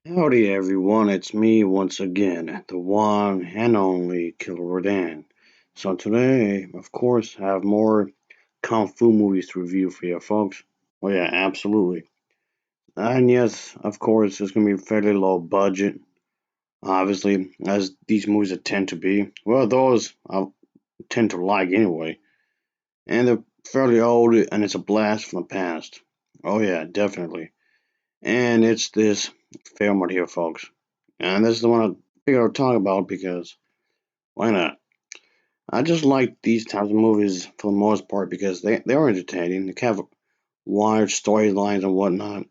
Howdy everyone, it's me once again, the one and only Killer Rodan. So today, of course, I have more Kung Fu movies to review for you folks. Oh yeah, absolutely. And yes, of course, it's gonna be fairly low budget, obviously, as these movies tend to be. Well, those I tend to like anyway. And they're fairly old, and it's a blast from the past. Oh yeah, definitely. And it's this film right here, folks. And this is the one I figured I'd talk about because why not? I just like these types of movies for the most part because they're entertaining. They have wide storylines and whatnot.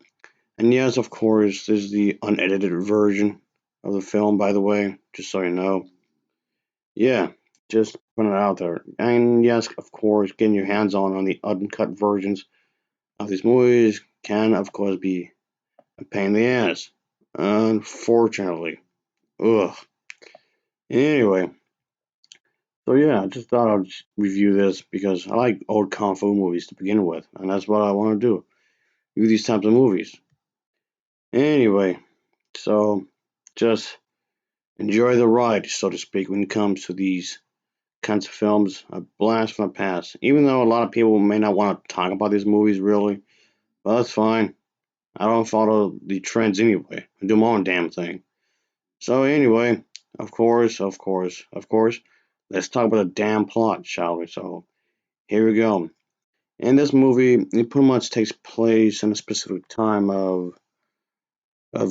And yes, of course, this is the unedited version of the film, by the way, just so you know. Yeah, just putting it out there. And yes, of course, getting your hands on the uncut versions of these movies can, of course, be a pain in the ass. Unfortunately. Ugh. Anyway, so yeah, I just thought I'd review this because I like old kung fu movies to begin with, and that's what I want to do. Review these types of movies. Anyway, so just enjoy the ride, so to speak, when it comes to these kinds of films. A blast from the past. Even though a lot of people may not want to talk about these movies really, but that's fine. I don't follow the trends anyway. I do my own damn thing. So anyway, of course, let's talk about the damn plot, shall we? So here we go. In this movie, it pretty much takes place in a specific time of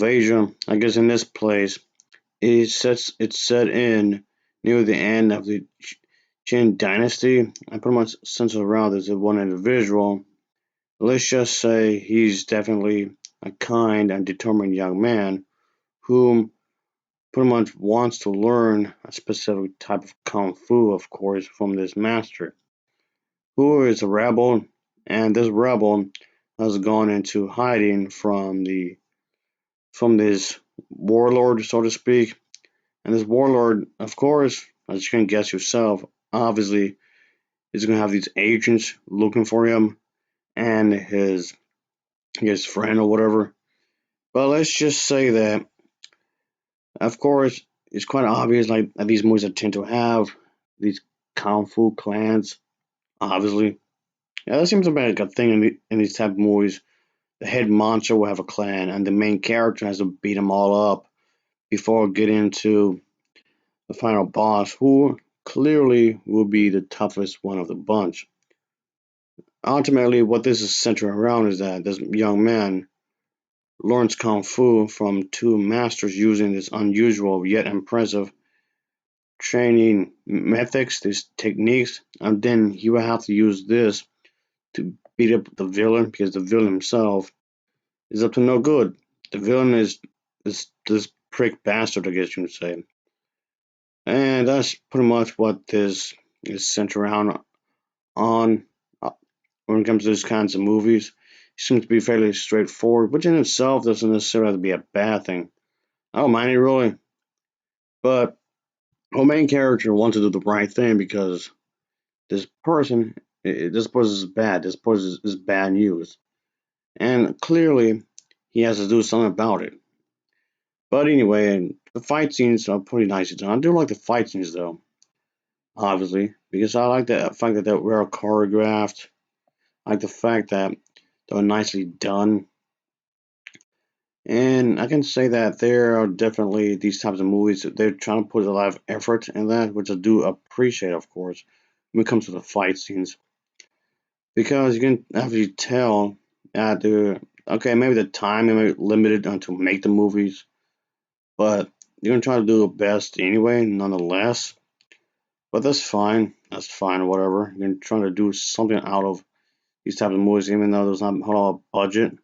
Asia. I guess in this place, it's set in near the end of the Qin dynasty, and pretty much centers around this one individual. Let's just say he's definitely a kind and determined young man whom pretty much wants to learn a specific type of kung fu, of course, from this master, who is a rebel, and this rebel has gone into hiding from this warlord, so to speak. And this warlord, of course, as you can guess yourself, obviously is going to have these agents looking for him and his friend or whatever. But let's just say that, of course, it's quite obvious like that these movies tend to have these kung fu clans. Obviously, yeah, that seems to be like a thing in these type of movies. The head monster will have a clan, and the main character has to beat them all up before getting to the final boss, who clearly will be the toughest one of the bunch. Ultimately, what this is centered around is that this young man learns Kung Fu from two masters using this unusual yet impressive training methods, these techniques, and then he will have to use this to beat up the villain because the villain himself is up to no good. The villain is this prick bastard, I guess you would say. And that's pretty much what this is centered around on when it comes to these kinds of movies. It seems to be fairly straightforward, which in itself doesn't necessarily have to be a bad thing. I don't mind it really, but our main character wants to do the right thing because this person, this person is bad. This person is bad news, and clearly he has to do something about it. But anyway, the fight scenes are pretty nice. I do like the fight scenes though, obviously, because I like the fact that they're well choreographed. I like the fact that they're nicely done. And I can say that there are definitely these types of movies that they're trying to put a lot of effort in that, which I do appreciate, of course, when it comes to the fight scenes. Because you can actually tell that they're, okay, maybe the time may be limited to make the movies, but you're going to try to do the best anyway, nonetheless. But that's fine. That's fine, whatever. You're trying to do something out of these types of movies, even though there's not a whole lot of budget.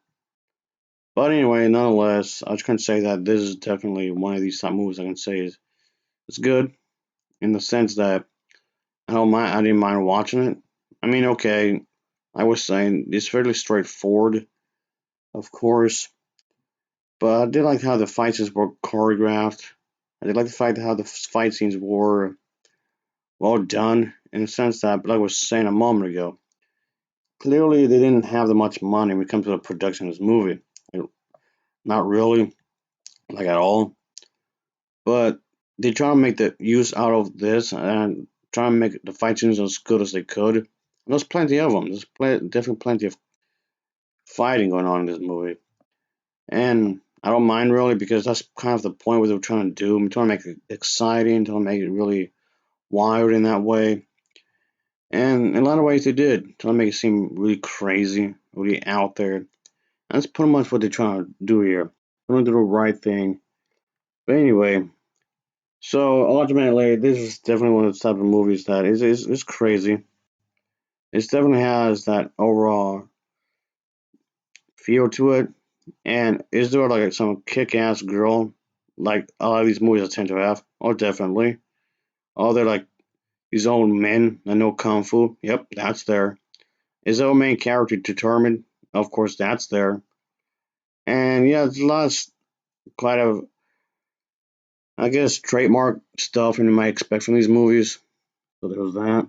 But anyway, nonetheless, I just can say that this is definitely one of these type of movies I can say is it's good in the sense that I didn't mind watching it. I mean, okay, I was saying it's fairly straightforward, of course, but I did like how the fight scenes were choreographed. I did like the fact how the fight scenes were well done in the sense that, like I was saying a moment ago, clearly they didn't have that much money when it comes to the production of this movie. Not really. like at all. But they try to make the use out of this and try to make the fight scenes as good as they could. And there's plenty of them. Definitely plenty of fighting going on in this movie, and I don't mind really because that's kind of the point what they were trying to do. I'm trying to make it exciting, trying to make it really wild in that way. And in a lot of ways they did, trying to make it seem really crazy, really out there. And that's pretty much what they're trying to do here. Trying to do the right thing. But anyway, so ultimately, this is definitely one of the type of movies that is crazy. It definitely has that overall feel to it. And is there like some kick-ass girl like a lot of these movies I tend to have? Oh, definitely. Oh, they're like these old men that know kung fu. Yep, that's there. Is our main character determined? Of course, that's there. And yeah, there's a lot of kind of, I guess, trademark stuff you might expect from these movies. So there's that.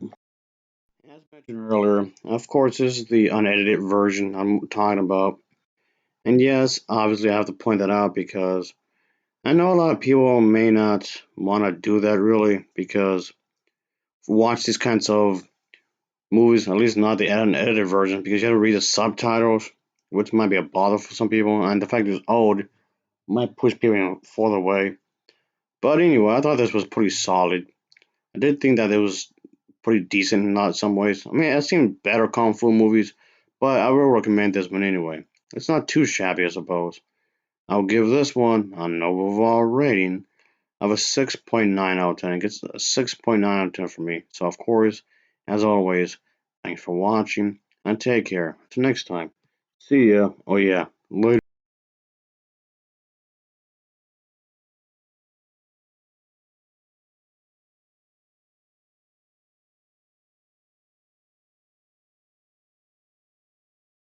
As mentioned earlier, of course, this is the unedited version I'm talking about. And yes, obviously, I have to point that out because I know a lot of people may not want to do that really because watch these kinds of movies, at least not the unedited version, because you have to read the subtitles, which might be a bother for some people, and the fact that it's old might push people further away. But anyway, I thought this was pretty solid. I did think that it was pretty decent in some ways. I mean, I've seen better kung fu movies, but I will recommend this one anyway. It's not too shabby, I suppose. I'll give this one an overall rating of a 6.9 out of 10. It gets a 6.9 out of 10 for me. So, of course, as always, thanks for watching and take care. Till next time. See ya. Oh, yeah. Later.